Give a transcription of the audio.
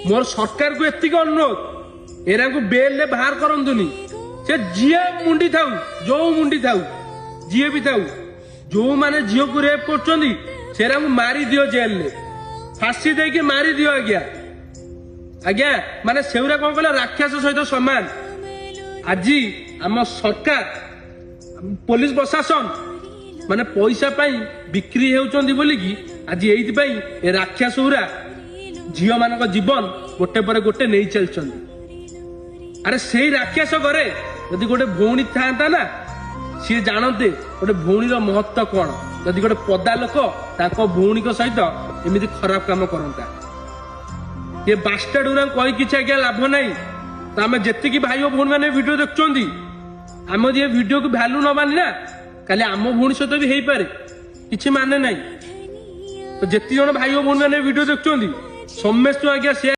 मोर सरकार को एतिक अनुरोध एरा को बेल ले बाहर करंतुनी से जिए मुंडी थाउ जो मुंडी थाउ जिए भी थाउ जो माने झील को रेप करछंदी सेरा को मारी दियो जेल ले फांसी दे के मारी दियो आज्ञा आज्ञा माने सेउरा कोन कहला राक्षस सहित समान आज आम सरकार पुलिस प्रशासन माने पैसा पाई बिक्री हेउचंदी बोली कि आज एइति पाई ए राक्षस उरा झील मानक जीवन गोटे पर गोटे नहीं चलछंदी अरे सेई राक्षस घरे यदि गोटे भौणी था ना सी जानते गोटे भौणी महत्व कौन यदि गोटे पदा लोक भौणी सहित एमती खराब काम करता ये बास्टार्ड गुरा कही किसी आज्ञा लाभ नहीं तो आम जी भाई और भौणी मैंने वीडियो देखुं आम ये वीडियो को भैल्यू न मानी ना काली आम भौणी सहित भी हो पारे किसी माने ना तो जिते जन भाई और भौणी मैंने वीडियो देखुं समस्त आज्ञा